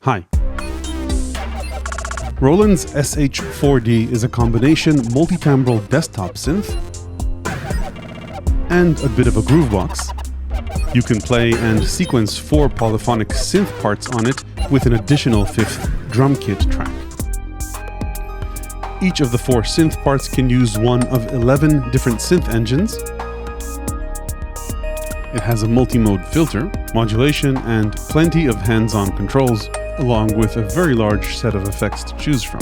Hi. Roland's SH4d is a combination multi-timbral desktop synth and a bit of a groove box. You can play and sequence 4 polyphonic synth parts on it with an additional 5th drum kit track. Each of the 4 synth parts can use one of 11 different synth engines. It has a multi-mode filter, modulation, and plenty of hands-on controls, along with a very large set of effects to choose from.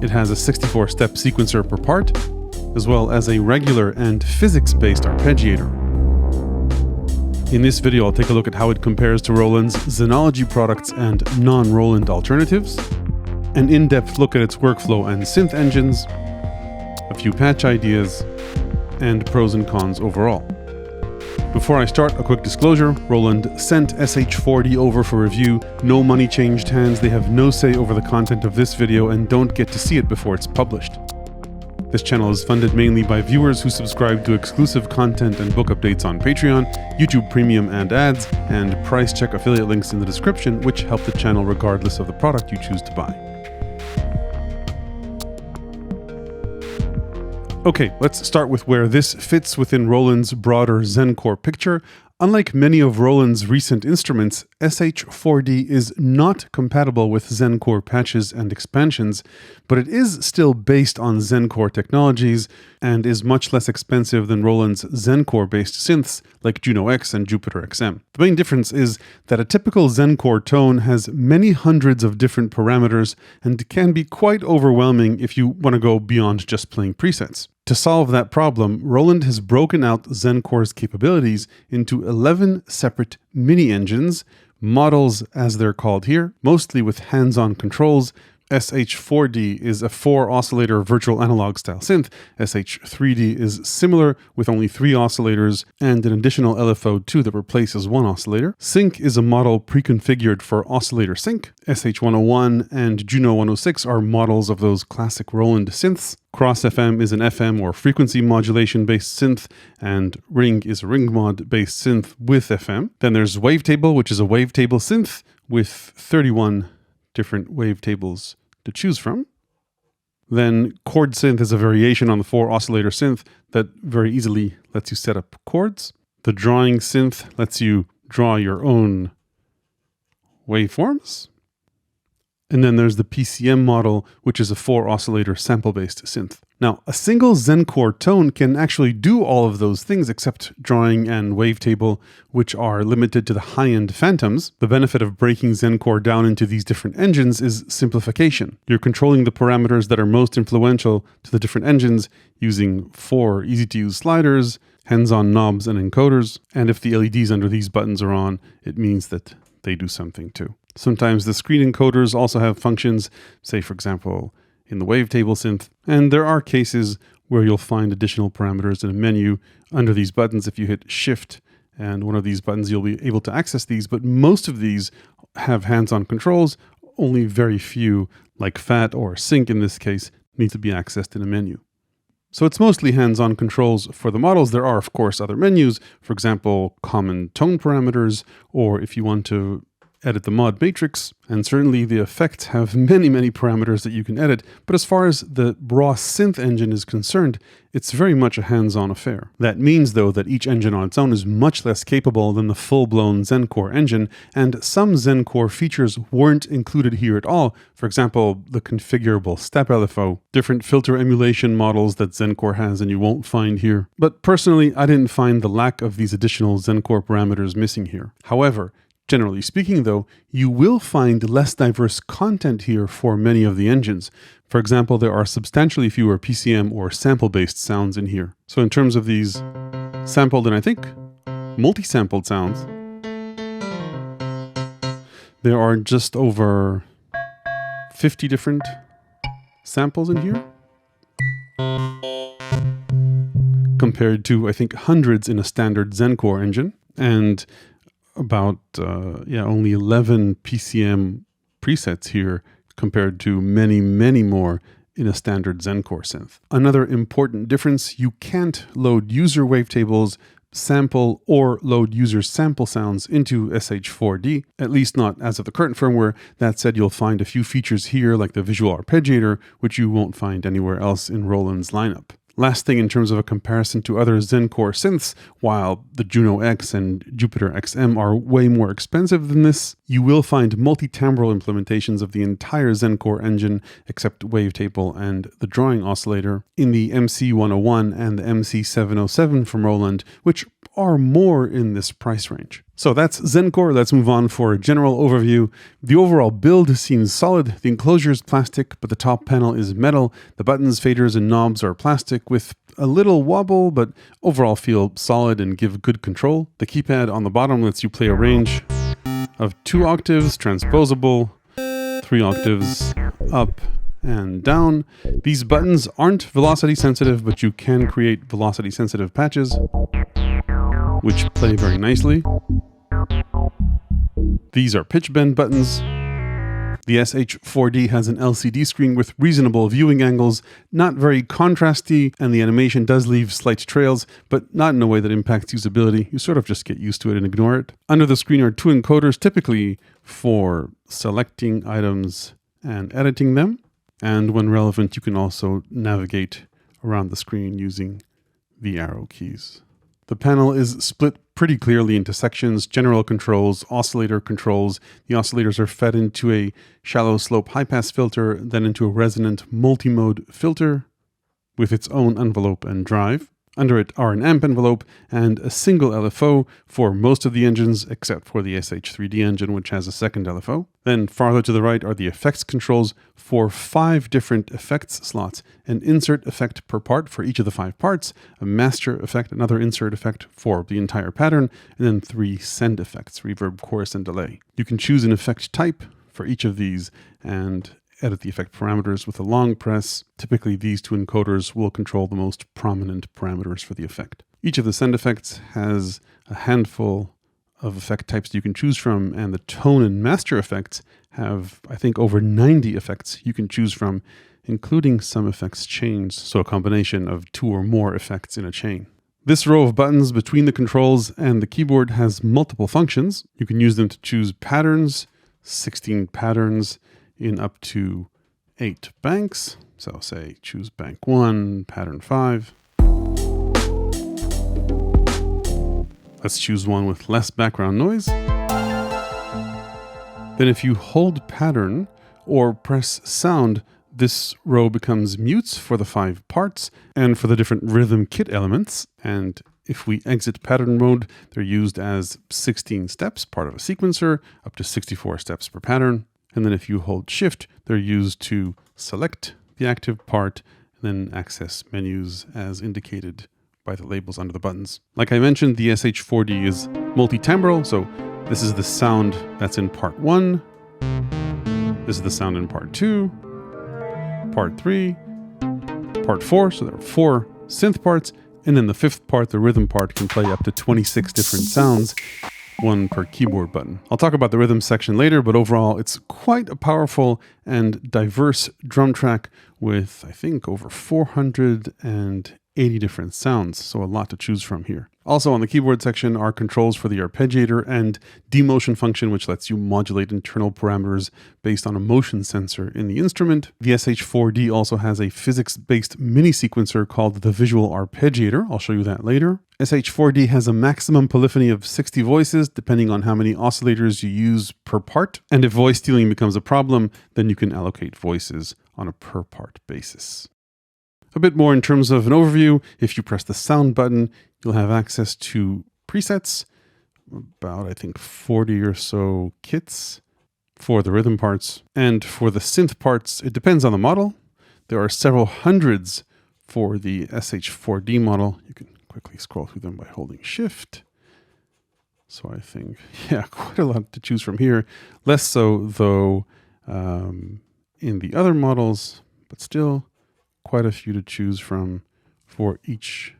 It has a 64-step sequencer per part, as well as a regular and physics-based arpeggiator. In this video, I'll take a look at how it compares to Roland's Zenology products and non-Roland alternatives, an in-depth look at its workflow and synth engines, a few patch ideas, and pros and cons overall. Before I start, a quick disclosure: Roland sent SH4d over for review. No money changed hands. They have no say over the content of this video and don't get to see it before it's published. This channel is funded mainly by viewers who subscribe to exclusive content and book updates on Patreon, YouTube Premium and ads, and price check affiliate links in the description, which help the channel regardless of the product you choose to buy. Okay, let's start with where this fits within Roland's broader ZEN-Core picture. Unlike many of Roland's recent instruments, SH4d is not compatible with ZEN-Core patches and expansions, but it is still based on ZEN-Core technologies and is much less expensive than Roland's ZEN-Core-based synths like JUNO X and Jupiter XM. The main difference is that a typical ZEN-Core tone has many hundreds of different parameters and can be quite overwhelming if you want to go beyond just playing presets. To solve that problem, Roland has broken out ZEN-Core's capabilities into 11 separate mini-engines, models as they're called here, mostly with hands-on controls. SH4d is a 4-oscillator virtual analog style synth. SH3d is similar with only 3 oscillators and an additional LFO2 that replaces 1 oscillator. Sync is a model pre-configured for oscillator sync. SH101 and JUNO 106 are models of those classic Roland synths. Cross FM is an FM or frequency modulation based synth, and Ring is a ring mod based synth with FM. Then there's Wavetable, which is a wavetable synth with 31 different wavetables to choose from. Then Chord synth is a variation on the 4-oscillator synth that very easily lets you set up chords. The drawing synth lets you draw your own waveforms. And then there's the PCM model, which is a 4-oscillator sample-based synth. Now, a single ZEN-Core tone can actually do all of those things except drawing and wavetable, which are limited to the high-end phantoms. The benefit of breaking ZEN-Core down into these different engines is simplification. You're controlling the parameters that are most influential to the different engines using 4 easy-to-use sliders, hands-on knobs and encoders, and if the LEDs under these buttons are on, it means that they do something too. Sometimes the screen encoders also have functions, say for example in the wavetable synth, and there are cases where you'll find additional parameters in a menu under these buttons. If you hit Shift and one of these buttons, you'll be able to access these, but most of these have hands-on controls. Only very few, like FAT or Sync in this case, need to be accessed in a menu. So it's mostly hands-on controls for the models. There are, of course, other menus, for example, common tone parameters, or if you want to edit the mod matrix, and certainly the effects have many parameters that you can edit, but as far as the raw synth engine is concerned, it's very much a hands-on affair. That means, though, that each engine on its own is much less capable than the full-blown ZEN-Core engine, and some ZEN-Core features weren't included here at all. For example, the configurable step LFO, different filter emulation models that ZEN-Core has and you won't find here. But personally, I didn't find the lack of these additional ZEN-Core parameters missing here. However, generally speaking, though, you will find less diverse content here for many of the engines. For example, there are substantially fewer PCM or sample-based sounds in here. So in terms of these sampled and I think multi-sampled sounds, there are just over 50 different samples in here, compared to, I think, hundreds in a standard ZEN-Core engine, and about only 11 PCM presets here compared to many more in a standard ZEN-Core synth. Another important difference: you can't load user wavetables sample or load user sample sounds into SH4d, at least not as of the current firmware. That said, you'll find a few features here like the visual arpeggiator, which you won't find anywhere else in Roland's lineup. Last thing in terms of a comparison to other ZEN-Core synths, while the JUNO X and Jupiter XM are way more expensive than this, you will find multi-timbral implementations of the entire ZEN-Core engine except Wavetable and the drawing oscillator in the MC101 and the MC707 from Roland, which are more in this price range. So that's ZEN-Core. Let's move on for a general overview. The overall build seems solid. The enclosure is plastic, but the top panel is metal. The buttons, faders, and knobs are plastic with a little wobble, but overall feel solid and give good control. The keypad on the bottom lets you play a range of 2 octaves, transposable, 3 octaves up and down. These buttons aren't velocity sensitive, but you can create velocity sensitive patches, which play very nicely. These are pitch bend buttons. The SH4d has an LCD screen with reasonable viewing angles, not very contrasty, and the animation does leave slight trails, but not in a way that impacts usability. You sort of just get used to it and ignore it. Under the screen are 2 encoders, typically for selecting items and editing them. And when relevant, you can also navigate around the screen using the arrow keys. The panel is split pretty clearly into sections: general controls, oscillator controls. The oscillators are fed into a shallow slope high pass filter, then into a resonant multi-mode filter with its own envelope and drive. Under it are an amp envelope and a single LFO for most of the engines, except for the SH4d engine, which has a second LFO. Then farther to the right are the effects controls for 5 different effects slots: an insert effect per part for each of the 5 parts, a master effect, another insert effect for the entire pattern, and then 3 send effects: reverb, chorus, and delay. You can choose an effect type for each of these and edit the effect parameters with a long press. Typically, these 2 encoders will control the most prominent parameters for the effect. Each of the send effects has a handful of effect types you can choose from, and the tone and master effects have, I think, over 90 effects you can choose from, including some effects chains, so a combination of 2 or more effects in a chain. This row of buttons between the controls and the keyboard has multiple functions. You can use them to choose patterns, 16 patterns, in up to 8 banks. So say choose bank 1, pattern 5. Let's choose one with less background noise. Then if you hold pattern or press sound, this row becomes mutes for the 5 parts and for the different rhythm kit elements. And if we exit pattern mode, they're used as 16 steps, part of a sequencer, up to 64 steps per pattern. And then if you hold shift, they're used to select the active part and then access menus as indicated by the labels under the buttons. Like I mentioned, the SH4d is multi-timbral, so this is the sound that's in part 1. This is the sound in part 2, part 3, part 4, so there are 4 synth parts, and then the 5th part, the rhythm part, can play up to 26 different sounds, 1 per keyboard button. I'll talk about the rhythm section later, but overall it's quite a powerful and diverse drum track with, I think, over 480 different sounds, so a lot to choose from here. Also on the keyboard section are controls for the arpeggiator and demotion function, which lets you modulate internal parameters based on a motion sensor in the instrument. The SH4d also has a physics-based mini sequencer called the visual arpeggiator. I'll show you that later. SH4d has a maximum polyphony of 60 voices, depending on how many oscillators you use per part. And if voice stealing becomes a problem, then you can allocate voices on a per part basis. A bit more in terms of an overview: if you press the sound button, you'll have access to presets, about I think 40 or so kits for the rhythm parts. And for the synth parts, it depends on the model. There are several hundreds for the SH4d model. You can quickly scroll through them by holding shift. So I think, yeah, quite a lot to choose from here. Less so though in the other models, but still quite a few to choose from for each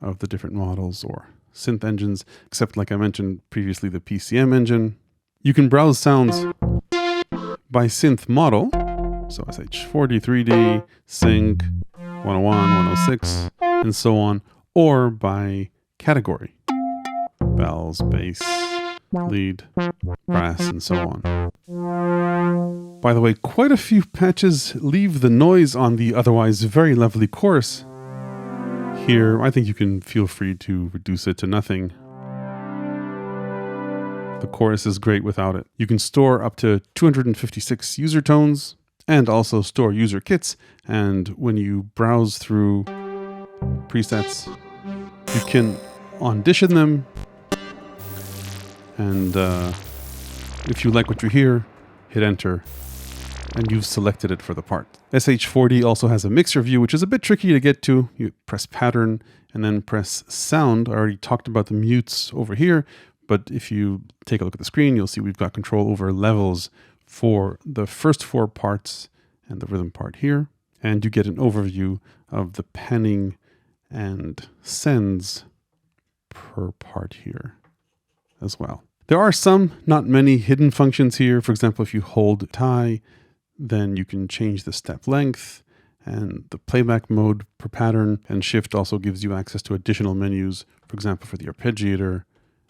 of the different models or synth engines, except like I mentioned previously, the PCM engine. You can browse sounds by synth model, so SH4d, 3D, Sync, 101, 106, and so on, or by category. Bells, bass, lead, brass, and so on. By the way, quite a few patches leave the noise on the otherwise very lovely chorus. Here, I think you can feel free to reduce it to nothing. The chorus is great without it. You can store up to 256 user tones and also store user kits. And when you browse through presets, you can audition them. And if you like what you hear, hit enter, and you've selected it for the part. SH4d also has a mixer view, which is a bit tricky to get to. You press pattern and then press sound. I already talked about the mutes over here, but if you take a look at the screen, you'll see we've got control over levels for the first 4 parts and the rhythm part here. And you get an overview of the panning and sends per part here as well. There are some, not many, hidden functions here. For example, if you hold tie, then you can change the step length and the playback mode per pattern, and shift also gives you access to additional menus, for example, for the arpeggiator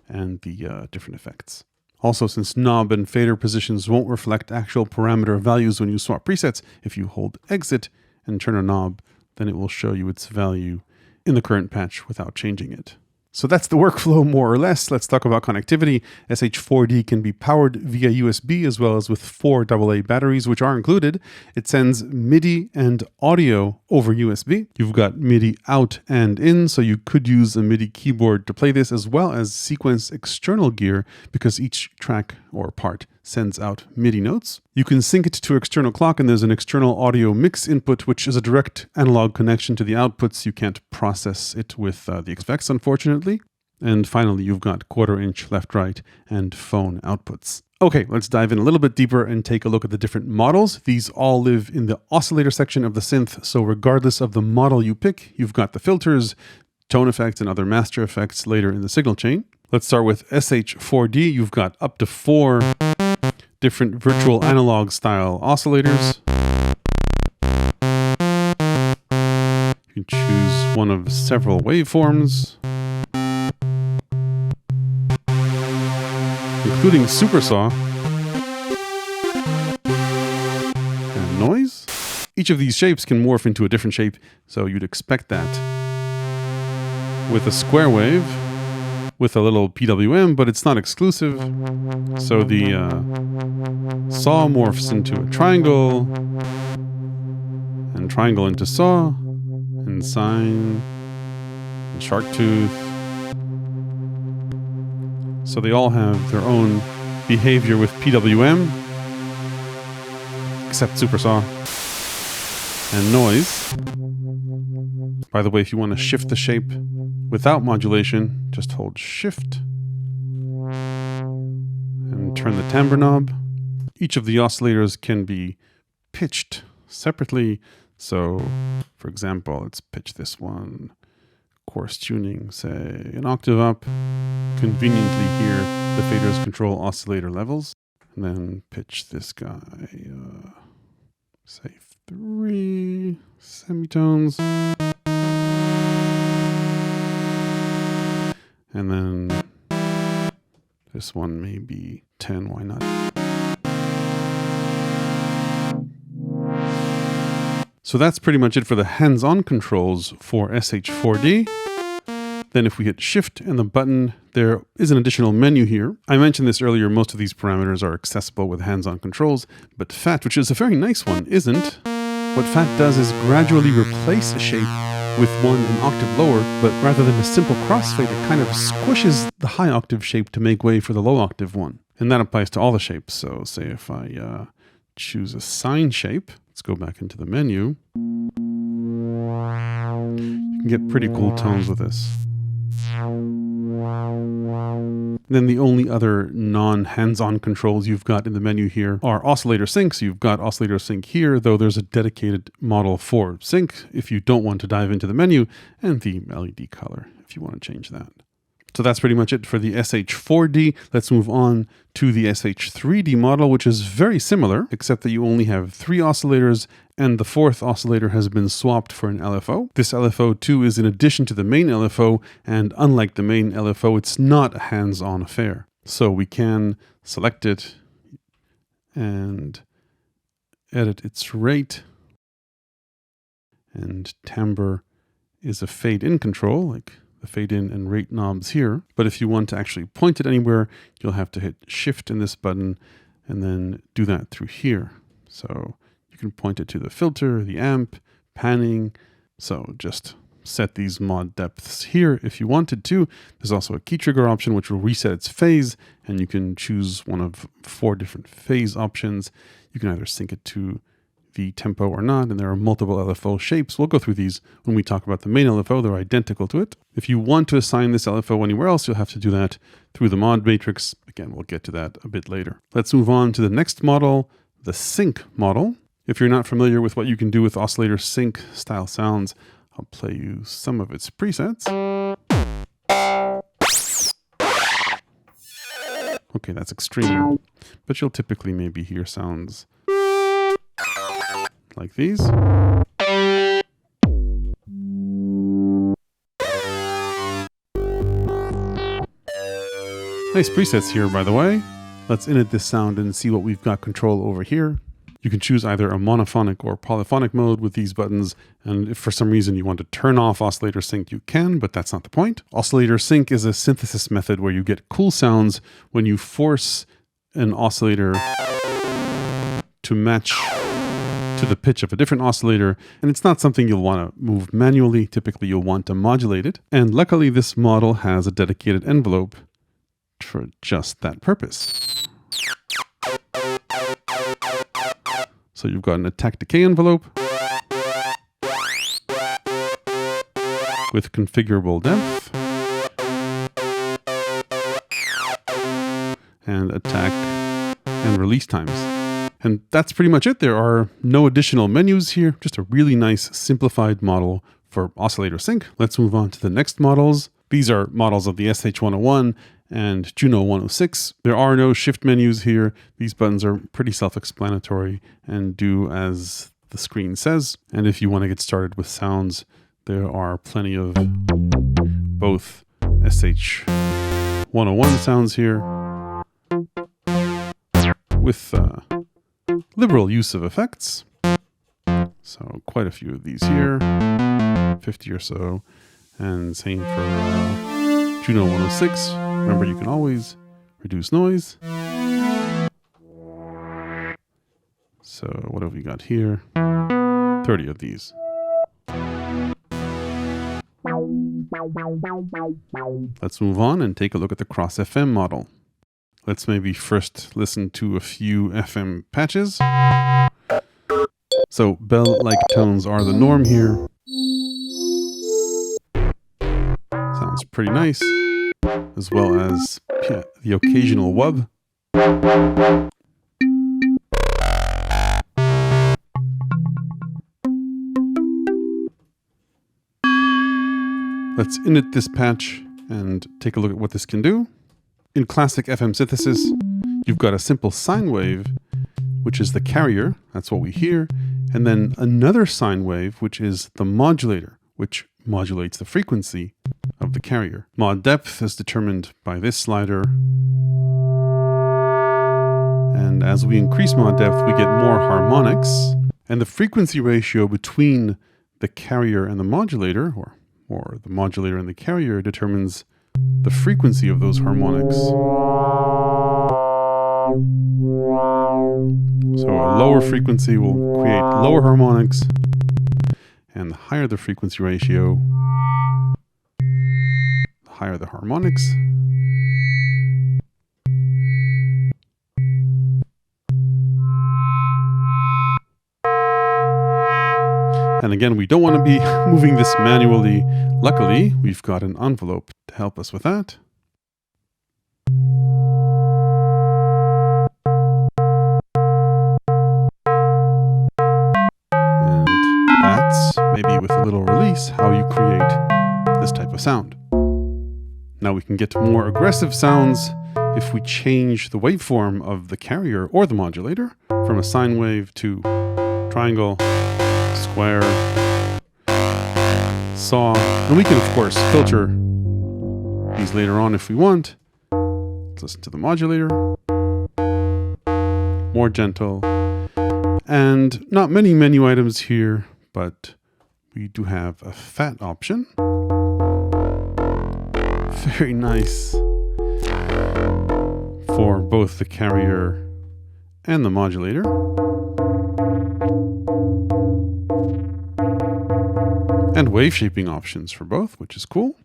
and the different effects. Also, since knob and fader positions won't reflect actual parameter values when you swap presets, if you hold exit and turn a knob, then it will show you its value in the current patch without changing it. So that's the workflow more or less. Let's talk about connectivity. SH4d can be powered via USB as well as with 4 AA batteries, which are included. It sends MIDI and audio over USB. You've got MIDI out and in, so you could use a MIDI keyboard to play this, as well as sequence external gear, because each track or part sends out MIDI notes. You can sync it to external clock, and there's an external audio mix input, which is a direct analog connection to the outputs. You can't process it with the effects, unfortunately. And finally, you've got 1/4 inch left, right, and phone outputs. Okay, let's dive in a little bit deeper and take a look at the different models. These all live in the oscillator section of the synth, so regardless of the model you pick, you've got the filters, tone effects, and other master effects later in the signal chain. Let's start with SH4d. You've got up to 4 different virtual analog style oscillators. You can choose one of several waveforms, including supersaw and noise. Each of these shapes can morph into a different shape, so you'd expect that with a square wave with a little PWM, but it's not exclusive. So the saw morphs into a triangle, and triangle into saw, and sine, and shark tooth. So they all have their own behavior with PWM, except supersaw and noise. By the way, if you want to shift the shape without modulation, just hold shift and turn the timbre knob. Each of the oscillators can be pitched separately. So, for example, let's pitch this one, coarse tuning, say an octave up. Conveniently here, the faders control oscillator levels. And then pitch this guy, say 3 semitones. And then this one may be 10, why not? So that's pretty much it for the hands-on controls for SH4d. Then if we hit shift and the button, there is an additional menu here. I mentioned this earlier, most of these parameters are accessible with hands-on controls, but FAT, which is a very nice one, isn't. What FAT does is gradually replace a shape with one an octave lower, but rather than a simple crossfade, it kind of squishes the high octave shape to make way for the low octave one. And that applies to all the shapes. So say if I choose a sine shape, let's go back into the menu. You can get pretty cool tones with this. Then the only other non-hands-on controls you've got in the menu here are oscillator sync. So you've got oscillator sync here, though there's a dedicated model for sync if you don't want to dive into the menu, and the LED color if you want to change that. So that's pretty much it for the SH4d. Let's move on to the SH3d model, which is very similar, except that you only have 3 oscillators and the 4th oscillator has been swapped for an LFO. This LFO too is in addition to the main LFO, and unlike the main LFO, it's not a hands-on affair. So we can select it and edit its rate, and timbre is a fade-in control, like the fade-in and rate knobs here. But if you want to actually point it anywhere, you'll have to hit Shift in this button and then do that through here. So you can point it to the filter, the amp, panning. So just set these mod depths here if you wanted to. There's also a key trigger option which will reset its phase, and you can choose one of 4 different phase options. You can either sync it to the tempo or not, and there are multiple LFO shapes. We'll go through these when we talk about the main LFO. They're identical to it. If you want to assign this LFO anywhere else, you'll have to do that through the mod matrix. Again, we'll get to that a bit later. Let's move on to the next model, the sync model. If you're not familiar with what you can do with oscillator sync style sounds, I'll play you some of its presets. Okay, that's extreme, but you'll typically maybe hear sounds like these. Nice presets here, by the way. Let's init this sound and see what we've got control over here. You can choose either a monophonic or polyphonic mode with these buttons, and if for some reason you want to turn off oscillator sync, you can, but that's not the point. Oscillator sync is a synthesis method where you get cool sounds when you force an oscillator to match to the pitch of a different oscillator, and it's not something you'll want to move manually. Typically you'll want to modulate it, and luckily this model has a dedicated envelope for just that purpose. So you've got an attack decay envelope with configurable depth and attack and release times. And that's pretty much it. There are no additional menus here, just a really nice simplified model for oscillator sync. Let's move on to the next models. These are models of the SH101 and JUNO 106. There are no shift menus here. These buttons are pretty self-explanatory and do as the screen says. And if you want to get started with sounds, there are plenty of both SH101 sounds here with liberal use of effects. So quite a few of these here, 50 or so. And same for JUNO 106. Remember, you can always reduce noise. So what have we got here? 30 of these. Let's move on and take a look at the Cross FM model. Let's maybe first listen to a few FM patches. So bell-like tones are the norm here. Sounds pretty nice, as well as the occasional wub. Let's init this patch and take a look at what this can do. In classic FM synthesis, you've got a simple sine wave, which is the carrier, that's what we hear, and then another sine wave, which is the modulator, which modulates the frequency of the carrier. Mod depth is determined by this slider. And as we increase mod depth, we get more harmonics. And the frequency ratio between the carrier and the modulator, or the modulator and the carrier, determines the frequency of those harmonics. So a lower frequency will create lower harmonics, and the higher the frequency ratio, the higher the harmonics. And again, we don't want to be moving this manually. Luckily, we've got an envelope to help us with that. And that's, maybe with a little release, how you create this type of sound. Now we can get more aggressive sounds if we change the waveform of the carrier or the modulator from a sine wave to triangle, square, saw. And we can, of course, filter these later on if we want. Let's listen to the modulator. More gentle. And not many menu items here, but we do have a fat option. Very nice for both the carrier and the modulator. And wave shaping options for both, which is cool.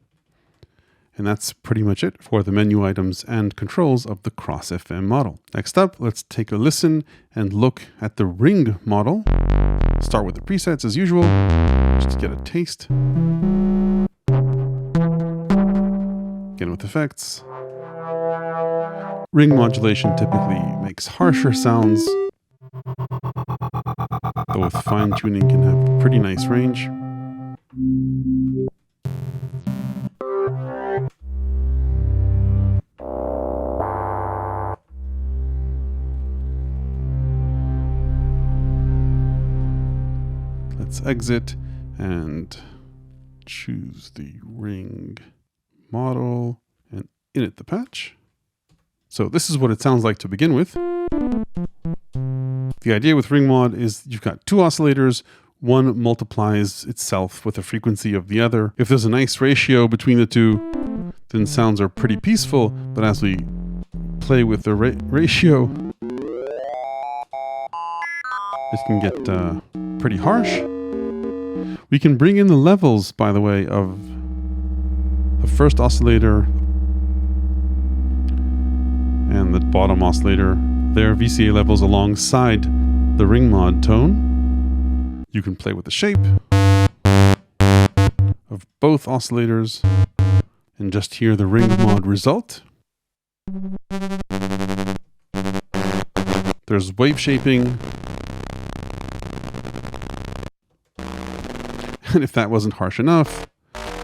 And that's pretty much it for the menu items and controls of the Cross FM model. Next up, let's take a listen and look at the Ring model. Start with the presets as usual, just to get a taste. Again with effects. Ring modulation typically makes harsher sounds, though with fine tuning can have a pretty nice range. Let's exit and choose the Ring model and init the patch. So this is what it sounds like to begin with. The idea with Ring mod is you've got two oscillators. One multiplies itself with the frequency of the other. If there's a nice ratio between the two, then sounds are pretty peaceful. But as we play with the ratio, it can get pretty harsh. We can bring in the levels, by the way, of the first oscillator and the bottom oscillator. Their VCA levels alongside the Ring mod tone. You can play with the shape of both oscillators and just hear the Ring mod result. There's wave shaping. And if that wasn't harsh enough,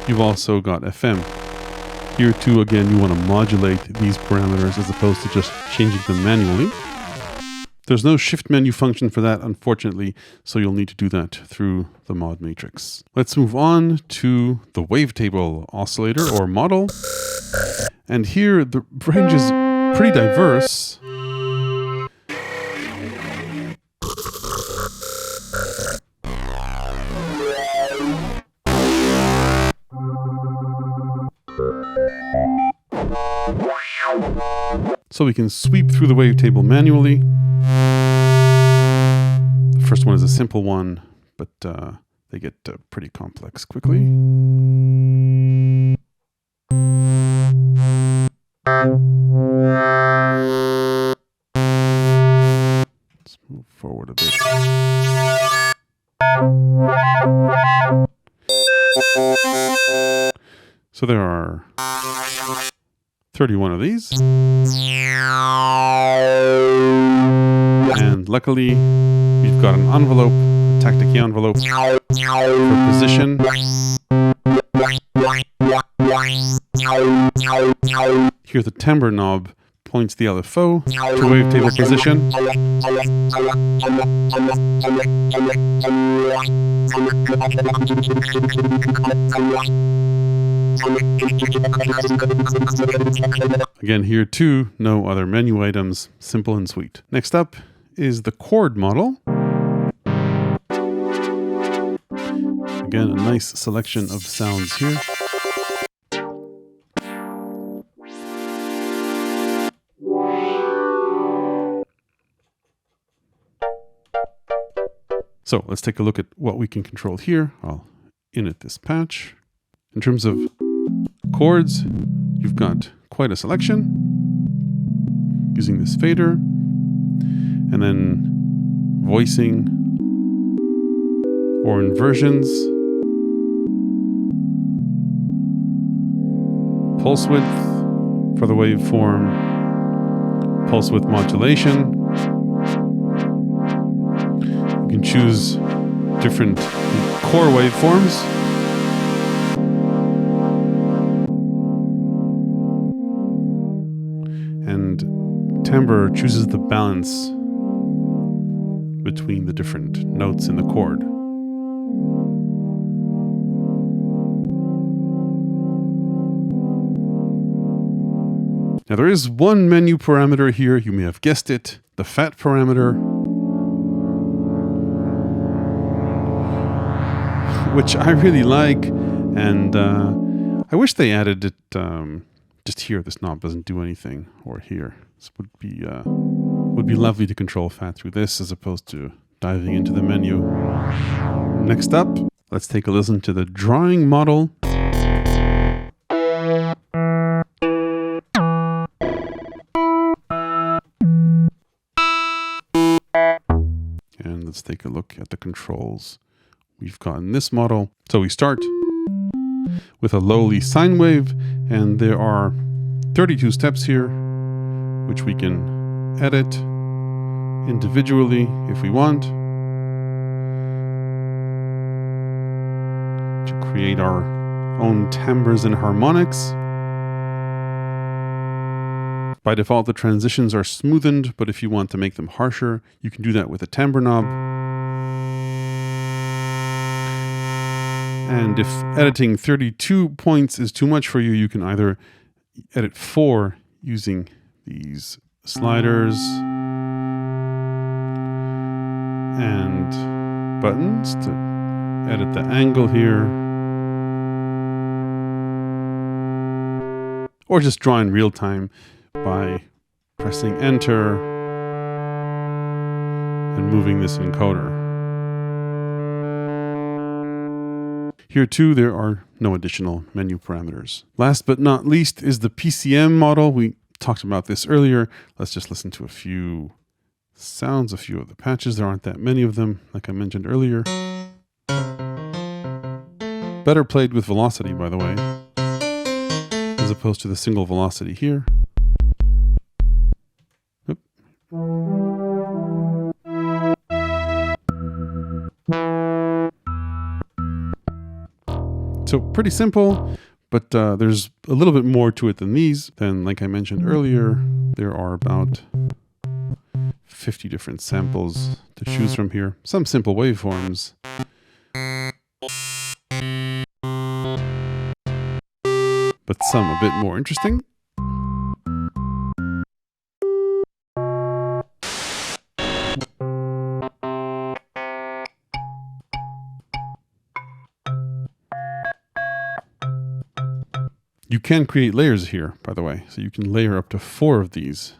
you've also got FM. Here too, again, you want to modulate these parameters as opposed to just changing them manually. There's no shift menu function for that, unfortunately, so you'll need to do that through the mod matrix. Let's move on to the Wavetable oscillator or model. And here the range is pretty diverse. So we can sweep through the wavetable manually. The first one is a simple one, but they get pretty complex quickly. Let's move forward a bit. So there are 31 of these. And luckily, we've got an envelope, a tactic envelope for position. Here the timbre knob points the LFO to wavetable position. Again, here too, no other menu items, simple and sweet. Next up is the Chord model. Again, a nice selection of sounds here. So let's take a look at what we can control here. I'll init this patch. In terms of chords, you've got quite a selection using this fader, and then voicing or inversions, pulse width for the waveform, pulse width modulation. You can choose different core waveforms. timbre chooses the balance between the different notes in the chord. Now there is one menu parameter here, you may have guessed it, the fat parameter, which I really like, and I wish they added it just here. This knob doesn't do anything, or here. This would be lovely to control fat through this as opposed to diving into the menu. Next up, let's take a listen to the drawing model. And let's take a look at the controls we've got in this model. So we start with a lowly sine wave, and there are 32 steps here, which we can edit individually if we want to create our own timbres and harmonics. By default, the transitions are smoothened, but if you want to make them harsher, you can do that with a timbre knob. And if editing 32 points is too much for you, you can either edit 4 using these sliders and buttons to edit the angle here, or just draw in real time by pressing enter and moving this encoder. Here too, there are no additional menu parameters. Last but not least is the PCM model. We talked about this earlier. Let's just listen to a few sounds, a few of the patches. There aren't that many of them, like I mentioned earlier. Better played with velocity, by the way, as opposed to the single velocity here. Oop. So pretty simple, but there's a little bit more to it than these. Then, like I mentioned earlier, there are about 50 different samples to choose from here. Some simple waveforms. But some a bit more interesting. You can create layers here, by the way, so you can layer up to 4 of these.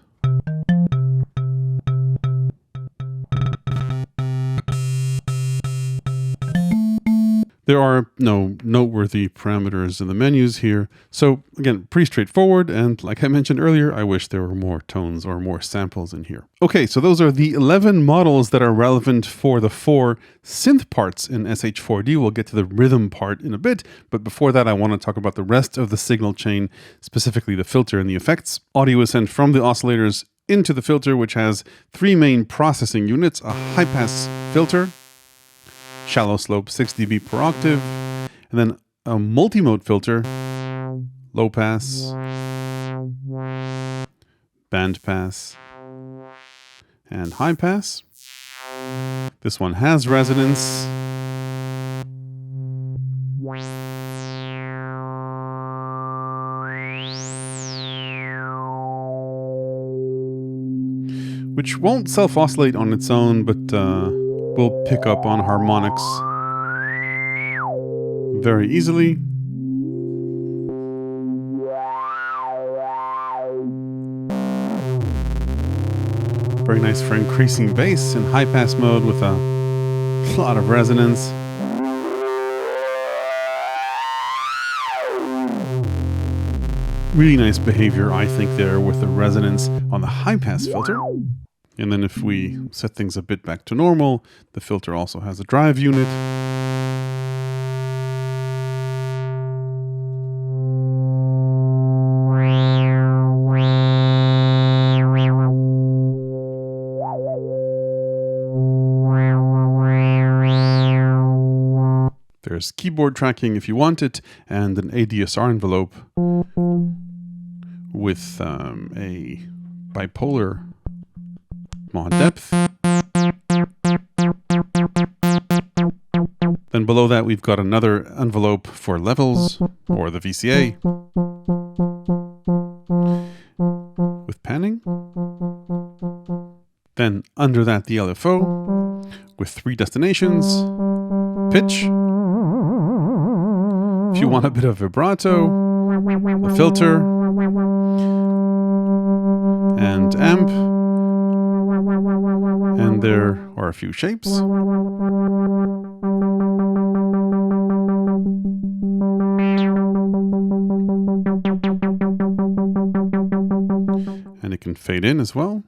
There are no noteworthy parameters in the menus here. So again, pretty straightforward. And like I mentioned earlier, I wish there were more tones or more samples in here. Okay, so those are the 11 models that are relevant for the 4 synth parts in SH4d. We'll get to the rhythm part in a bit. But before that, I want to talk about the rest of the signal chain, specifically the filter and the effects. Audio is sent from the oscillators into the filter, which has 3 main processing units: a high-pass filter, shallow slope 6 dB per octave, and then a multi-mode filter, low pass, band pass, and high pass. This one has resonance. Which won't self-oscillate on its own, but will pick up on harmonics very easily. Very nice for increasing bass in high pass mode with a lot of resonance. Really nice behavior, I think, there with the resonance on the high pass filter. And then if we set things a bit back to normal, the filter also has a drive unit. There's keyboard tracking if you want it, and an ADSR envelope with a bipolar mod depth. Then below that, we've got another envelope for levels, or the VCA, with panning. Then under that, the LFO, with 3 destinations, pitch. If you want a bit of vibrato, a filter, and amp. And there are a few shapes. And it can fade in as well.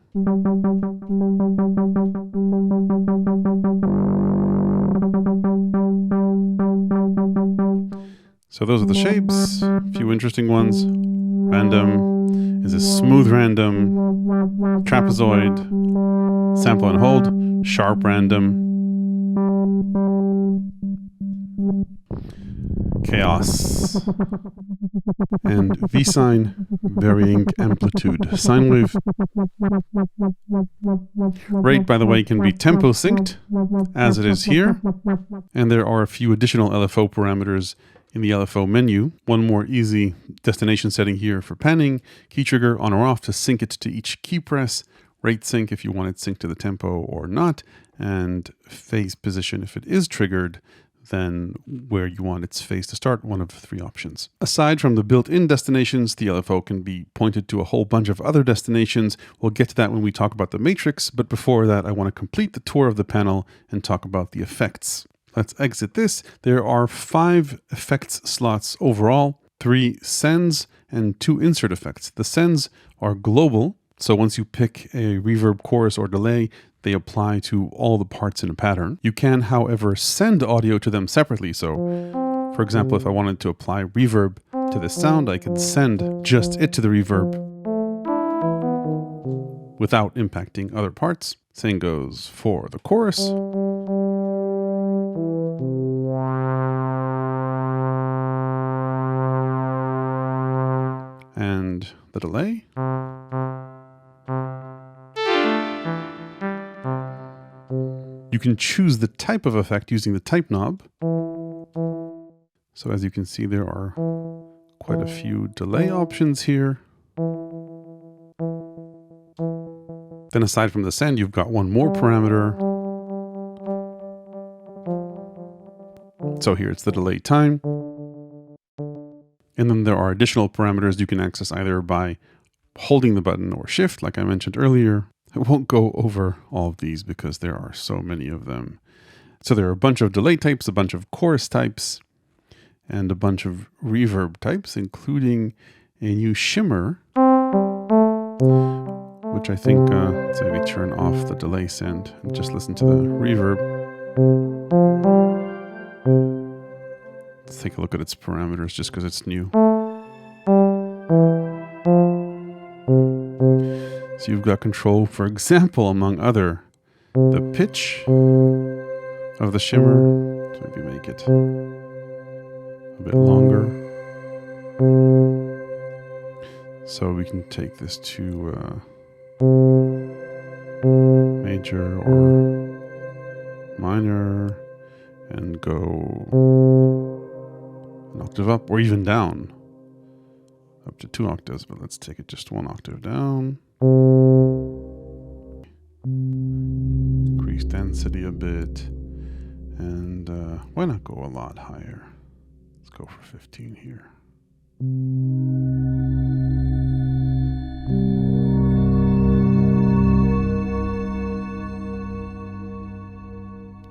So those are the shapes, a few interesting ones. Random is a smooth random, trapezoid, sample and hold, sharp random, chaos, and V-sine, varying amplitude. Sine wave. Rate, by the way, can be tempo synced, as it is here. And there are a few additional LFO parameters in the LFO menu. One more easy destination setting here for panning, key trigger on or off to sync it to each key press, rate sync if you want it synced to the tempo or not, and phase position if it is triggered, then where you want its phase to start, one of 3 options. Aside from the built-in destinations, the LFO can be pointed to a whole bunch of other destinations. We'll get to that when we talk about the matrix, but before that, I want to complete the tour of the panel and talk about the effects. Let's exit this. There are 5 effects slots overall, 3 sends and 2 insert effects. The sends are global, so once you pick a reverb, chorus, or delay, they apply to all the parts in a pattern. You can, however, send audio to them separately. So, for example, if I wanted to apply reverb to this sound, I could send just it to the reverb without impacting other parts. Same goes for the chorus. And the delay. You can choose the type of effect using the type knob. So as you can see, there are quite a few delay options here. Then aside from the send, you've got one more parameter. So here it's the delay time. And then there are additional parameters you can access either by holding the button or shift, like I mentioned earlier. I won't go over all of these because there are so many of them. So there are a bunch of delay types, a bunch of chorus types, and a bunch of reverb types, including a new shimmer, which I think, let's maybe turn off the delay send and just listen to the reverb. Let's take a look at its parameters just because it's new. So you've got control, for example, among other, the pitch of the shimmer. So maybe make it a bit longer. So we can take this to major or minor and go an octave up or even down. Up to 2 octaves, but let's take it just 1 octave down. Increase density a bit. And why not go a lot higher? Let's go for 15 here.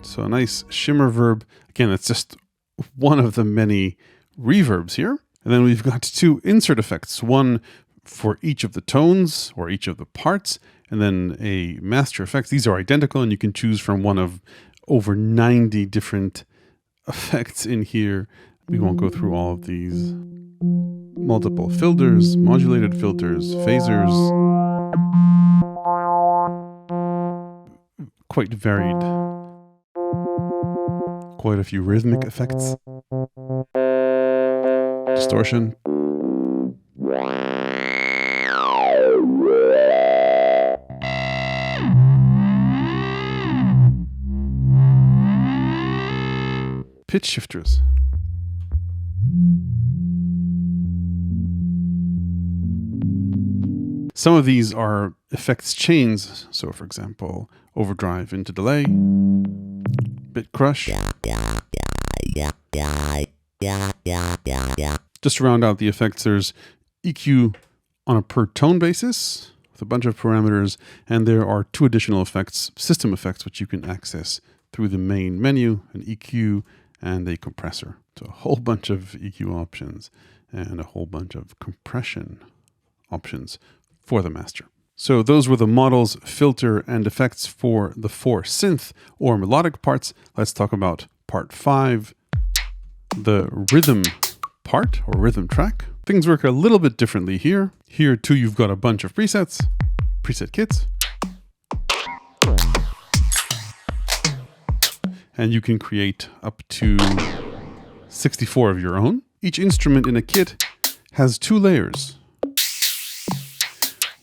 So a nice shimmer verb. Again, it's just one of the many reverbs here. And then we've got 2 insert effects, one for each of the tones or each of the parts, and then a master effect. These are identical, and you can choose from one of over 90 different effects in here. We won't go through all of these. Multiple filters, modulated filters, phasers. Quite varied. Quite a few rhythmic effects. Distortion. pitch shifters. Some of these are effects chains. So for example, overdrive into delay, bit crush. Just to round out the effects, there's EQ on a per tone basis with a bunch of parameters, and there are 2 additional effects, system effects, which you can access through the main menu, an EQ and a compressor. So a whole bunch of EQ options and a whole bunch of compression options for the master. So those were the models, filter, and effects for the 4 synth or melodic parts. Let's talk about part 5, the rhythm part or rhythm track. Things work a little bit differently here. Here too, you've got a bunch of presets, preset kits. And you can create up to 64 of your own. Each instrument in a kit has 2 layers,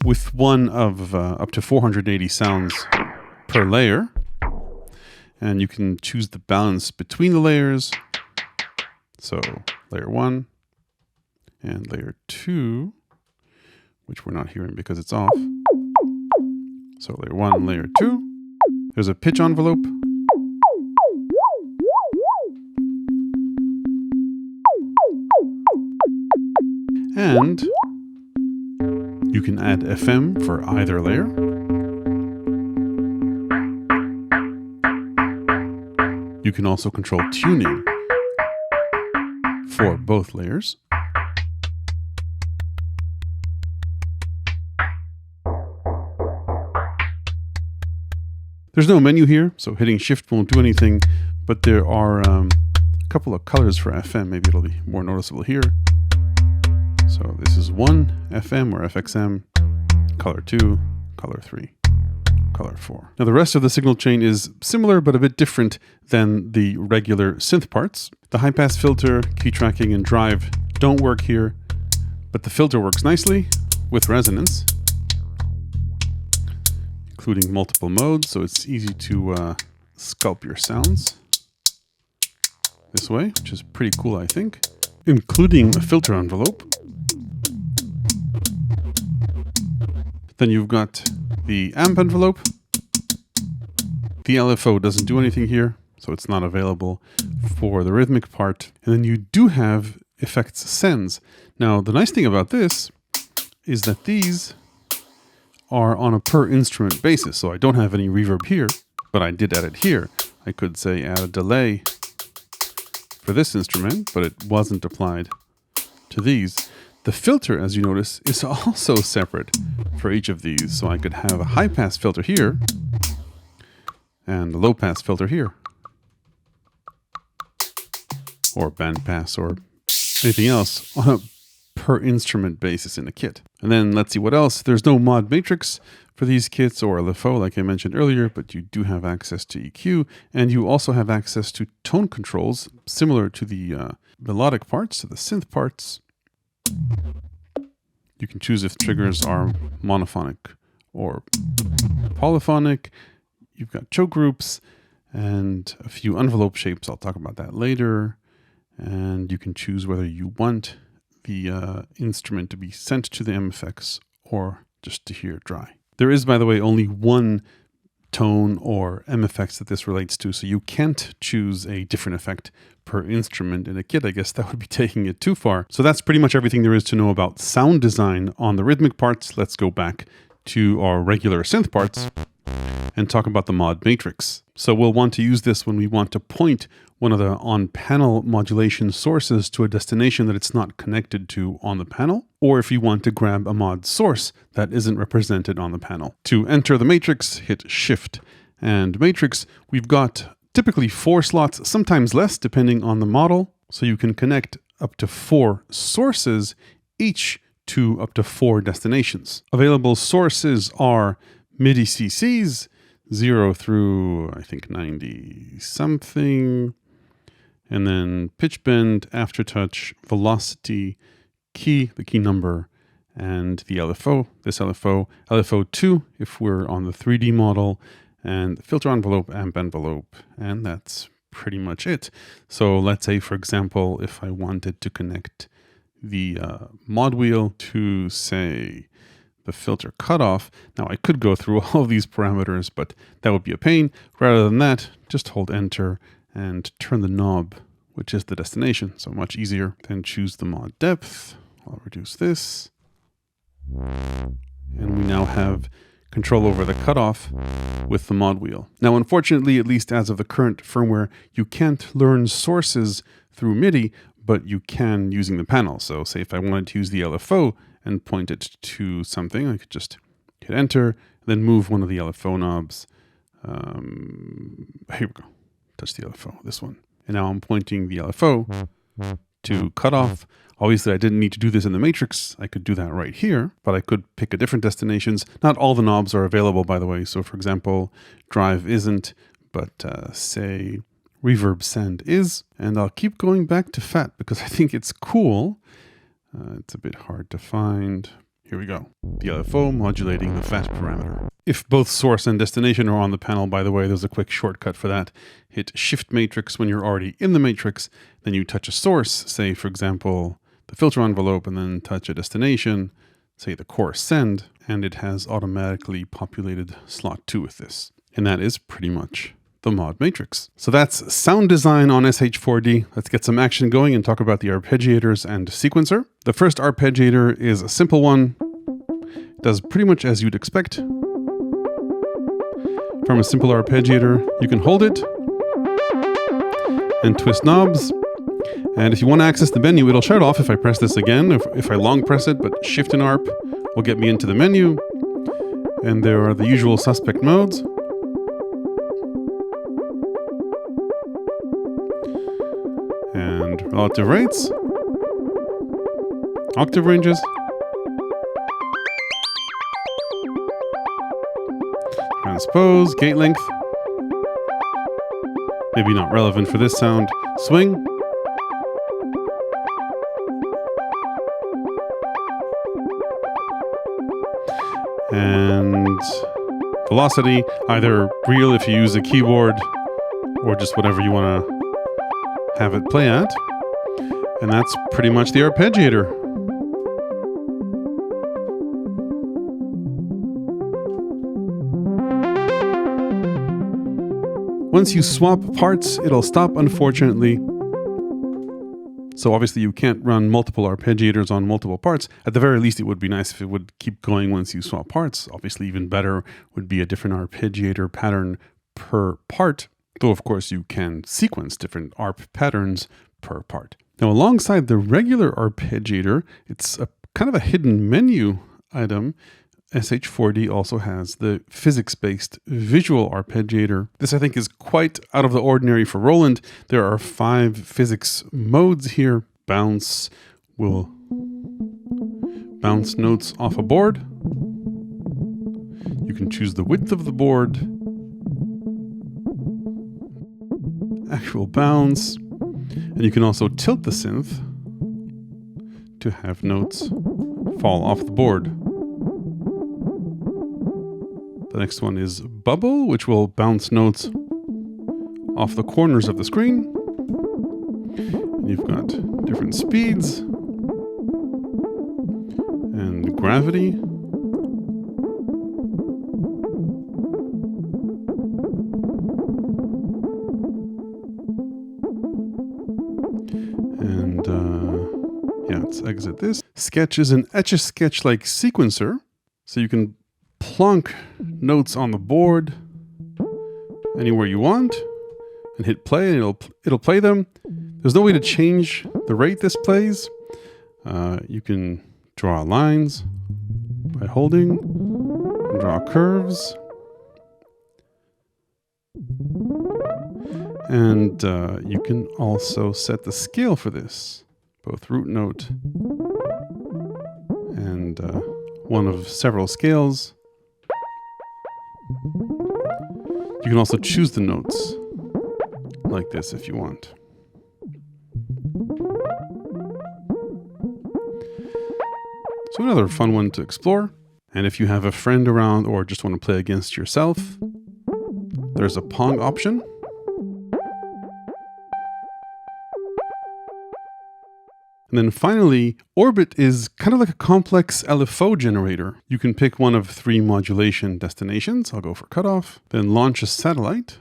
with one of up to 480 sounds per layer. And you can choose the balance between the layers. So layer 1 and layer 2, which we're not hearing because it's off. So layer 1, layer 2. There's a pitch envelope. And you can add FM for either layer. You can also control tuning for both layers. There's no menu here, so hitting shift won't do anything, but there are a couple of colors for FM. Maybe it'll be more noticeable here. So this is 1 FM or FXM, color 2, color 3, color 4. Now the rest of the signal chain is similar but a bit different than the regular synth parts. The high pass filter, key tracking, and drive don't work here, but the filter works nicely with resonance, including multiple modes, so it's easy to sculpt your sounds this way, which is pretty cool, I think, including a filter envelope. Then you've got the amp envelope. The LFO doesn't do anything here, so it's not available for the rhythmic part. And then you do have effects sends. Now, the nice thing about this is that these are on a per instrument basis. So I don't have any reverb here, but I did add it here. I could say add a delay for this instrument, but it wasn't applied to these. The filter, as you notice, is also separate for each of these. So I could have a high pass filter here and a low pass filter here, or band pass or anything else on a per instrument basis in a kit. And then let's see what else. There's no mod matrix for these kits or LFO like I mentioned earlier, but you do have access to EQ, and you also have access to tone controls similar to the melodic parts, to the synth parts. You can choose if triggers are monophonic or polyphonic. You've got choke groups and a few envelope shapes. I'll talk about that later. And you can choose whether you want the instrument to be sent to the MFX or just to hear dry. There is, by the way, only one tone or MFX that this relates to, so you can't choose a different effect per instrument in a kit. I guess that would be taking it too far. So that's pretty much everything there is to know about sound design on the rhythmic parts. Let's go back to our regular synth parts and talk about the mod matrix. So we'll want to use this when we want to point one of the on-panel modulation sources to a destination that it's not connected to on the panel, or if you want to grab a mod source that isn't represented on the panel. To enter the matrix, hit Shift and Matrix. We've got typically 4 slots, sometimes less depending on the model, so you can connect up to 4 sources, each to up to 4 destinations. Available sources are MIDI CCs, 0 through, I think, 90 something, and then pitch bend, aftertouch, velocity, key, the key number, and the LFO, this LFO, LFO2 if we're on the 3D model, and filter envelope, amp envelope, and that's pretty much it. So let's say, for example, if I wanted to connect the mod wheel to, say, the filter cutoff. Now I could go through all of these parameters, but that would be a pain. Rather than that, just hold enter and turn the knob, which is the destination. So much easier. Then choose the mod depth. I'll reduce this. And we now have control over the cutoff with the mod wheel. Now, unfortunately, at least as of the current firmware, you can't learn sources through MIDI, but you can using the panel. So say if I wanted to use the LFO and point it to something, I could just hit enter, then move one of the LFO knobs. Here we go. Touch the LFO, this one. And now I'm pointing the LFO to cutoff. Obviously, I didn't need to do this in the matrix. I could do that right here, but I could pick a different destinations. Not all the knobs are available, by the way. So for example, drive isn't, but say reverb send is. And I'll keep going back to fat because I think it's cool. It's a bit hard to find. Here we go. The LFO modulating the fat parameter. If both source and destination are on the panel, by the way, there's a quick shortcut for that. Hit Shift Matrix when you're already in the matrix. Then you touch a source, say, for example, the filter envelope, and then touch a destination, say the chorus send, and it has automatically populated slot 2 with this. And that is pretty much the mod matrix. So that's sound design on SH4d. Let's get some action going and talk about the arpeggiators and sequencer. The first arpeggiator is a simple one. It does pretty much as you'd expect. From a simple arpeggiator, you can hold it and twist knobs. And if you want to access the menu, it'll shut off if I press this again. If I long press it, but Shift and Arp will get me into the menu. And there are the usual suspect modes. And relative rates, octave ranges, transpose, gate length, maybe not relevant for this sound, swing, and velocity, either real if you use a keyboard or just whatever you want to have it play at. And that's pretty much the arpeggiator. Once you swap parts, it'll stop, unfortunately. So obviously you can't run multiple arpeggiators on multiple parts. At the very least, it would be nice if it would keep going once you swap parts. Obviously, even better would be a different arpeggiator pattern per part. Though, of course, you can sequence different arp patterns per part. Now, alongside the regular arpeggiator, it's a kind of a hidden menu item. SH4d also has the physics-based visual arpeggiator. This, I think, is quite out of the ordinary for Roland. There are 5 physics modes here. Bounce will bounce notes off a board. You can choose the width of the board. Actual bounce, and you can also tilt the synth to have notes fall off the board. The next one is bubble, which will bounce notes off the corners of the screen. And you've got different speeds and gravity. And yeah, let's exit this. Sketch is an Etch-a-Sketch-like sequencer. So you can plonk notes on the board anywhere you want and hit play and it'll play them. There's no way to change the rate this plays. You can draw lines by holding and draw curves. And you can also set the scale for this, both root note and one of several scales. You can also choose the notes like this if you want. So another fun one to explore. And if you have a friend around or just want to play against yourself, there's a Pong option. And then finally, Orbit is kind of like a complex LFO generator. You can pick one of 3 modulation destinations. I'll go for cutoff, then launch a satellite.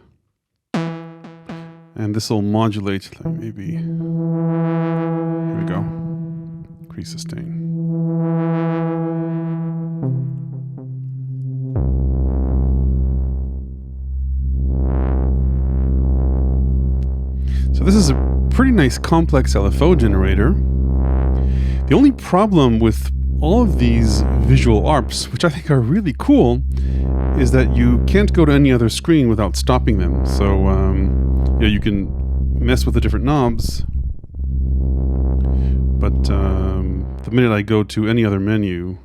And this will modulate, like maybe, here we go, increase sustain. So this is a pretty nice complex LFO generator. The only problem with all of these visual ARPs, which I think are really cool, is that you can't go to any other screen without stopping them. So you can mess with the different knobs, but the minute I go to any other menu,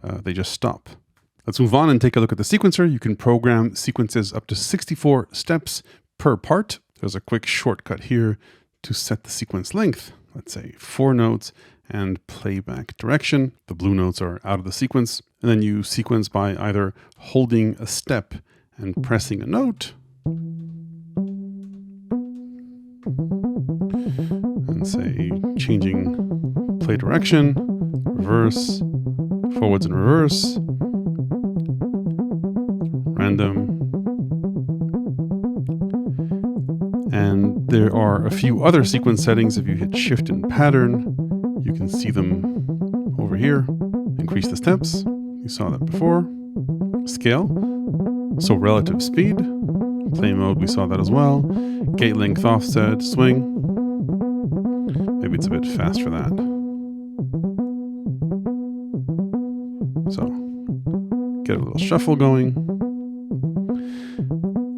they just stop. Let's move on and take a look at the sequencer. You can program sequences up to 64 steps per part. There's a quick shortcut here to set the sequence length. Let's say 4 notes and playback direction. The blue notes are out of the sequence. And then you sequence by either holding a step and pressing a note, and say changing play direction, reverse, forwards and reverse, random. And there are a few other sequence settings. If you hit shift and pattern, you can see them over here. Increase the steps. You saw that before. Scale. So relative speed. Play mode, we saw that as well. Gate length offset, swing. Maybe it's a bit fast for that. So get a little shuffle going.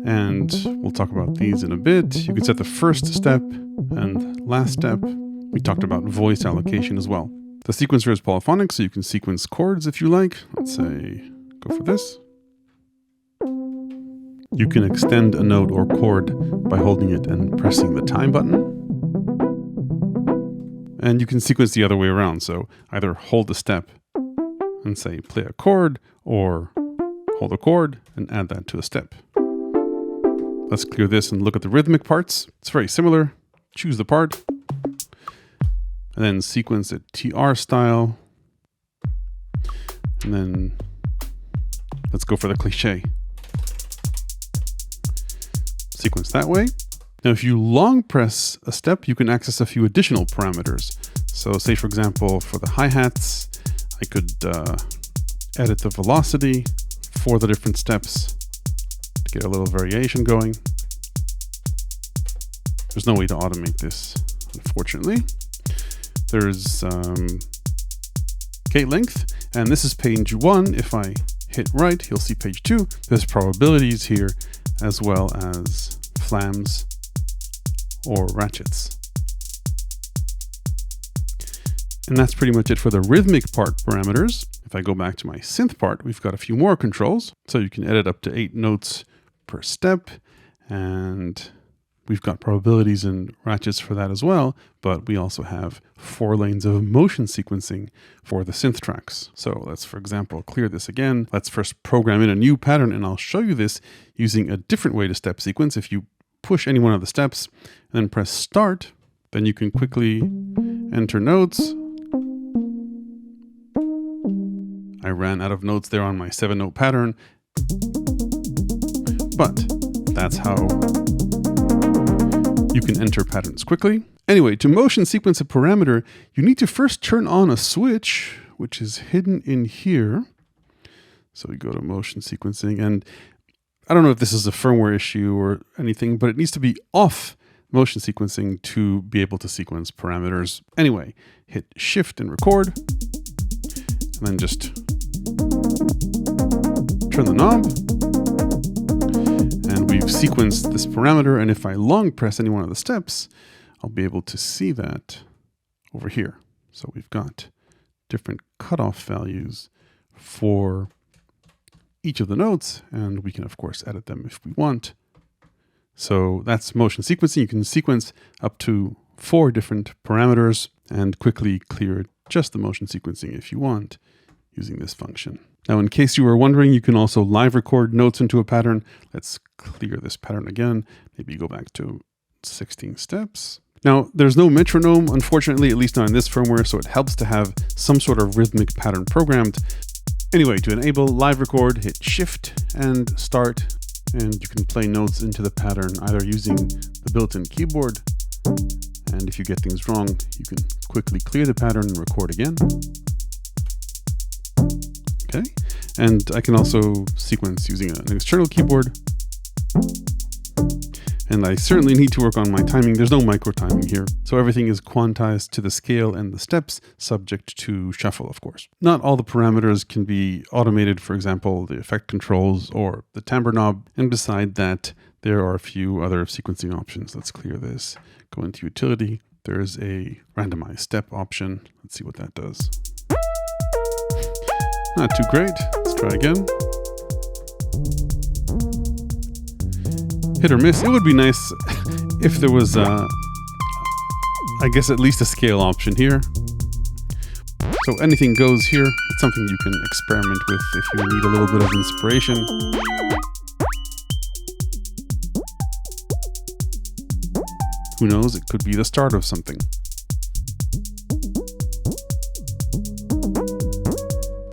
And we'll talk about these in a bit. You can set the first step and last step. We talked about voice allocation as well. The sequencer is polyphonic, so you can sequence chords if you like. Let's say, go for this. You can extend a note or chord by holding it and pressing the time button. And you can sequence the other way around. So either hold the step and say play a chord, or hold a chord and add that to a step. Let's clear this and look at the rhythmic parts. It's very similar. Choose the part, and then sequence it TR style. And then let's go for the cliche. Sequence that way. Now, if you long press a step, you can access a few additional parameters. So say, for example, for the hi-hats, I could edit the velocity for the different steps to get a little variation going. There's no way to automate this, unfortunately. There's gate length, and this is page 1. If I hit right, you'll see page 2. There's probabilities here, as well as flams or ratchets. And that's pretty much it for the rhythmic part parameters. If I go back to my synth part, we've got a few more controls. So you can edit up to 8 notes per step, and we've got probabilities and ratchets for that as well, but we also have 4 lanes of motion sequencing for the synth tracks. So let's, for example, clear this again. Let's first program in a new pattern, and I'll show you this using a different way to step sequence. If you push any one of the steps and then press start, then you can quickly enter notes. I ran out of notes there on my 7-note pattern, but that's how you can enter patterns quickly. Anyway, to motion sequence a parameter, you need to first turn on a switch, which is hidden in here. So we go to motion sequencing, and I don't know if this is a firmware issue or anything, but it needs to be off motion sequencing to be able to sequence parameters. Anyway, hit shift and record, and then just turn the knob. And we've sequenced this parameter, and if I long press any one of the steps, I'll be able to see that over here. So we've got different cutoff values for each of the notes, and we can of course edit them if we want. So that's motion sequencing. You can sequence up to 4 different parameters and quickly clear just the motion sequencing if you want using this function. Now, in case you were wondering, you can also live record notes into a pattern. Let's clear this pattern again. Maybe go back to 16 steps. Now, there's no metronome, unfortunately, at least not in this firmware, so it helps to have some sort of rhythmic pattern programmed. Anyway, to enable live record, hit Shift and Start, and you can play notes into the pattern either using the built-in keyboard, and if you get things wrong, you can quickly clear the pattern and record again. Okay, and I can also sequence using an external keyboard. And I certainly need to work on my timing. There's no micro timing here. So everything is quantized to the scale and the steps, subject to shuffle, of course. Not all the parameters can be automated, for example, the effect controls or the timbre knob. And beside that, there are a few other sequencing options. Let's clear this. Go into utility. There's a randomized step option. Let's see what that does. Not too great. Let's try again. Hit or miss. It would be nice if there was, I guess, at least a scale option here. So anything goes here. It's something you can experiment with if you need a little bit of inspiration. Who knows? It could be the start of something.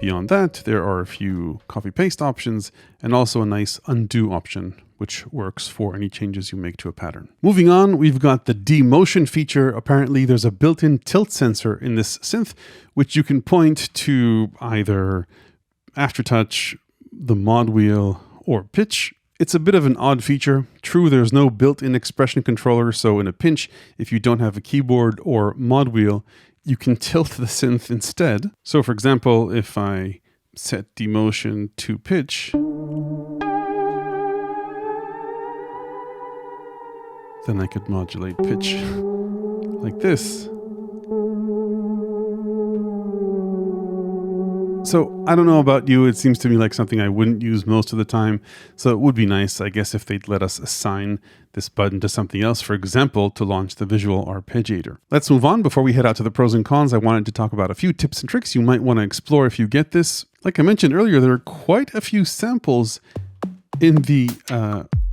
Beyond that, there are a few copy-paste options and also a nice undo option, which works for any changes you make to a pattern. Moving on, we've got the demotion feature. Apparently, there's a built-in tilt sensor in this synth, which you can point to either aftertouch, the mod wheel, or pitch. It's a bit of an odd feature. True, there's no built-in expression controller, so in a pinch, if you don't have a keyboard or mod wheel, you can tilt the synth instead. So for example, if I set demotion to pitch, then I could modulate pitch like this. So I don't know about you, it seems to me like something I wouldn't use most of the time. So it would be nice, I guess, if they'd let us assign this button to something else, for example, to launch the visual arpeggiator. Let's move on. Before we head out to the pros and cons, I wanted to talk about a few tips and tricks you might want to explore if you get this. Like I mentioned earlier, there are quite a few samples in the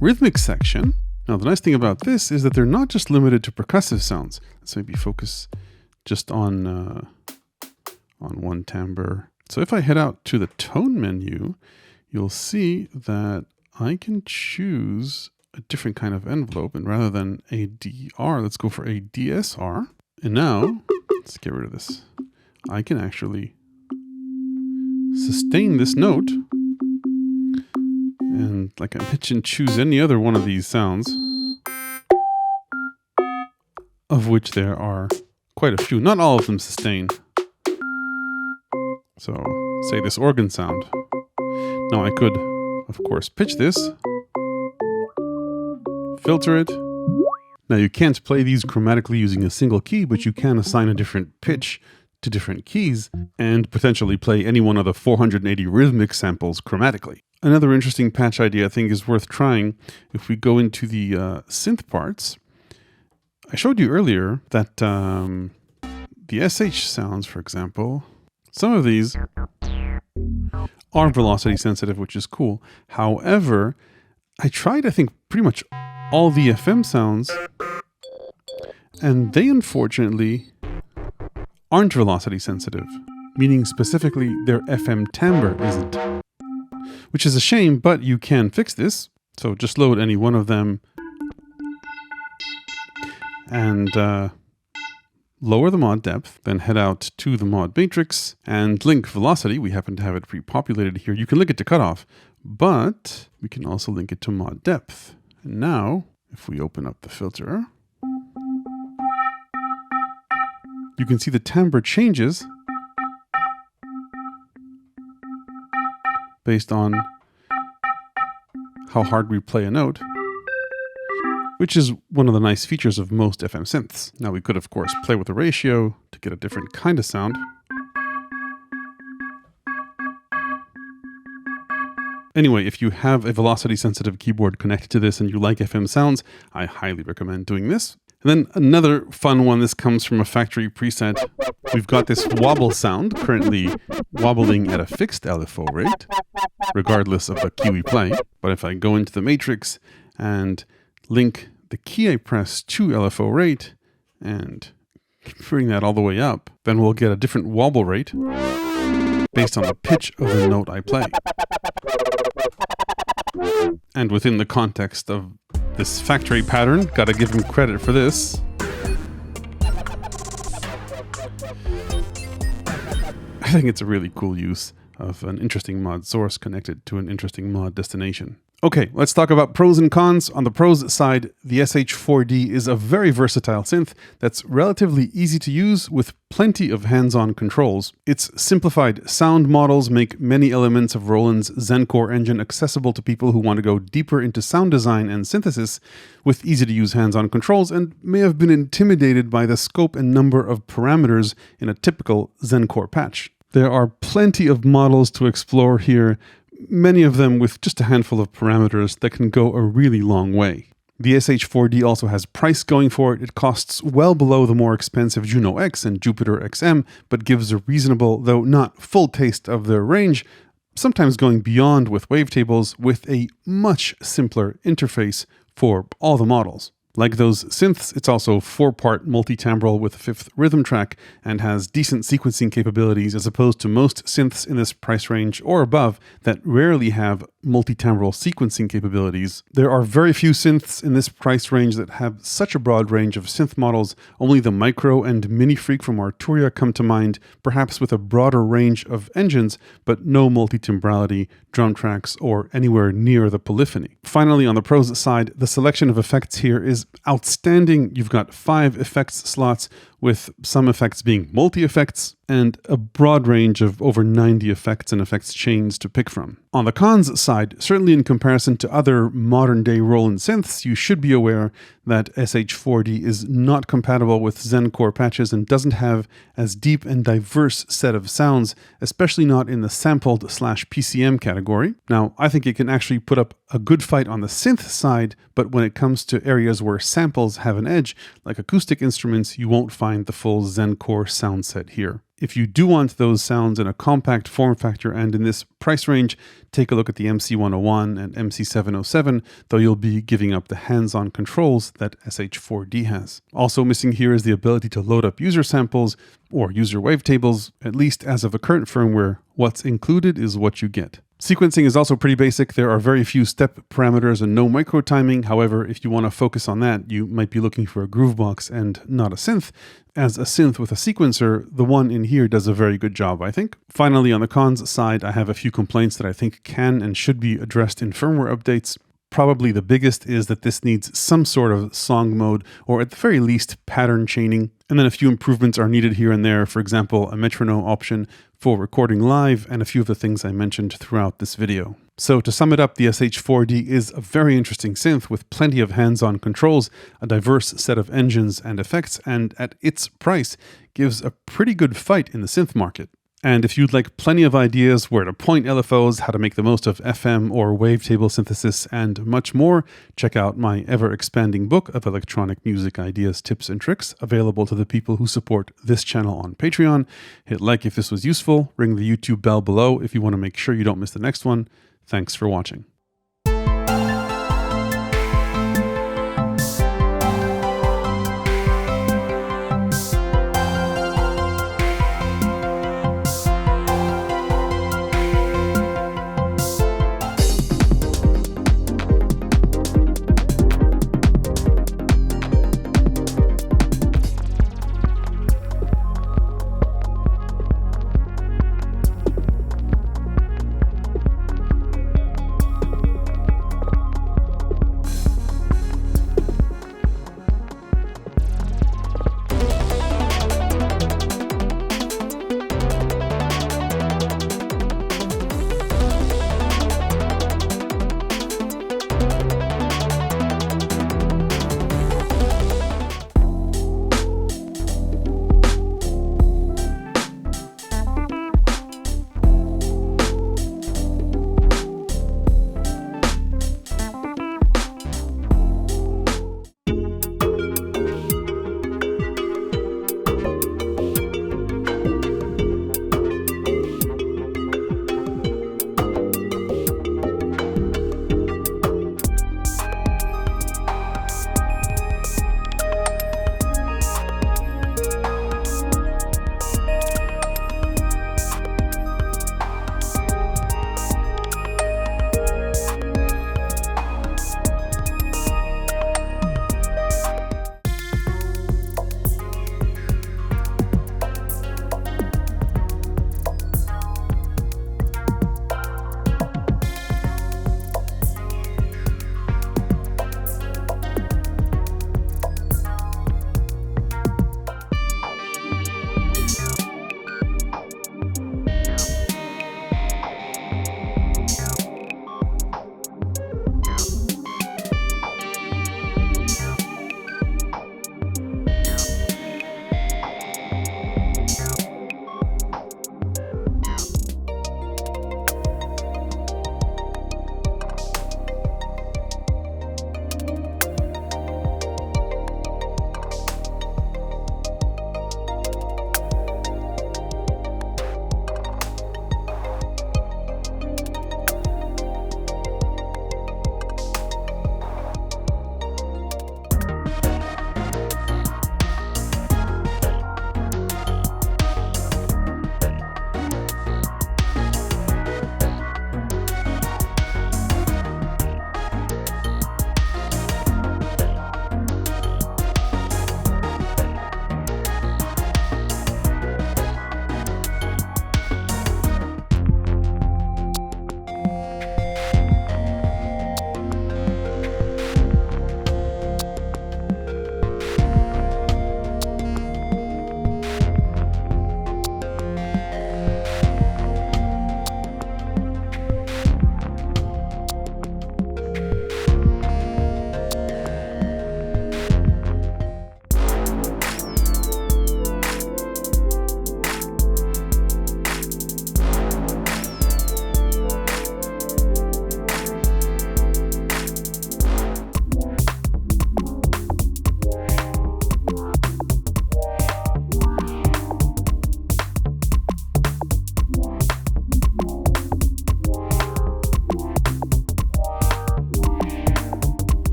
rhythmic section. Now, the nice thing about this is that they're not just limited to percussive sounds. Let's maybe focus just on one timbre. So if I head out to the tone menu, you'll see that I can choose a different kind of envelope, and rather than a DR, let's go for a DSR. And now, let's get rid of this. I can actually sustain this note, and like I pitch and choose any other one of these sounds, of which there are quite a few. Not all of them sustain. So, say this organ sound. Now I could, of course, pitch this, filter it. Now you can't play these chromatically using a single key, but you can assign a different pitch to different keys and potentially play any one of the 480 rhythmic samples chromatically. Another interesting patch idea I think is worth trying. If we go into the synth parts, I showed you earlier that the SH sounds, for example, some of these are velocity sensitive, which is cool. However, I tried, I think, pretty much all the FM sounds, and they unfortunately aren't velocity sensitive, meaning specifically their FM timbre isn't, which is a shame, but you can fix this. So just load any one of them and lower the mod depth, then head out to the mod matrix and link velocity. We happen to have it pre-populated here. You can link it to cutoff, but we can also link it to mod depth. And now, if we open up the filter, you can see the timbre changes based on how hard we play a note, which is one of the nice features of most FM synths. Now we could, of course, play with the ratio to get a different kind of sound. Anyway, if you have a velocity-sensitive keyboard connected to this and you like FM sounds, I highly recommend doing this. And then another fun one, this comes from a factory preset. We've got this wobble sound, currently wobbling at a fixed LFO rate, regardless of the key we play. But if I go into the matrix and link the key I press to LFO rate, and bring that all the way up, then we'll get a different wobble rate based on the pitch of the note I play. And within the context of this factory pattern, gotta give him credit for this. I think it's a really cool use of an interesting mod source connected to an interesting mod destination. Okay, let's talk about pros and cons. On the pros side, the SH4d is a very versatile synth that's relatively easy to use with plenty of hands-on controls. Its simplified sound models make many elements of Roland's ZEN-Core engine accessible to people who want to go deeper into sound design and synthesis with easy-to-use hands-on controls and may have been intimidated by the scope and number of parameters in a typical ZEN-Core patch. There are plenty of models to explore here, many of them with just a handful of parameters that can go a really long way. The SH4d also has price going for it. It costs well below the more expensive JUNO X and Jupiter XM, but gives a reasonable, though not full taste of their range, sometimes going beyond with wavetables with a much simpler interface for all the models. Like those synths, it's also 4-part multi-timbral with a 5th rhythm track and has decent sequencing capabilities as opposed to most synths in this price range or above that rarely have multi-timbral sequencing capabilities. There are very few synths in this price range that have such a broad range of synth models. Only the Micro and Mini Freak from Arturia come to mind, perhaps with a broader range of engines, but no multi-timbrality, drum tracks, or anywhere near the polyphony. Finally, on the pros side, the selection of effects here is outstanding. You've got 5 effects slots, with some effects being multi-effects, and a broad range of over 90 effects and effects chains to pick from. On the cons side, certainly in comparison to other modern-day Roland synths, you should be aware that SH4d is not compatible with ZEN-Core patches and doesn't have as deep and diverse set of sounds, especially not in the sampled/PCM category. Now, I think it can actually put up a good fight on the synth side, but when it comes to areas where samples have an edge, like acoustic instruments, you won't find the full ZEN-Core sound set here. If you do want those sounds in a compact form factor and in this price range, take a look at the MC101 and MC707, though you'll be giving up the hands-on controls that SH4d has. Also missing here is the ability to load up user samples or user wavetables. At least as of the current firmware, what's included is what you get. Sequencing is also pretty basic. There are very few step parameters and no micro timing. However, if you want to focus on that, you might be looking for a groovebox and not a synth. As a synth with a sequencer, the one in here does a very good job, I think. Finally, on the cons side, I have a few complaints that I think can and should be addressed in firmware updates. Probably the biggest is that this needs some sort of song mode, or at the very least pattern chaining. And then a few improvements are needed here and there, for example, a metronome option for recording live, and a few of the things I mentioned throughout this video. So to sum it up, the SH4d is a very interesting synth with plenty of hands-on controls, a diverse set of engines and effects, and at its price gives a pretty good fight in the synth market. And if you'd like plenty of ideas where to point LFOs, how to make the most of FM or wavetable synthesis, and much more, check out my ever-expanding book of electronic music ideas, tips, and tricks, available to the people who support this channel on Patreon. Hit like if this was useful, ring the YouTube bell below if you want to make sure you don't miss the next one. Thanks for watching.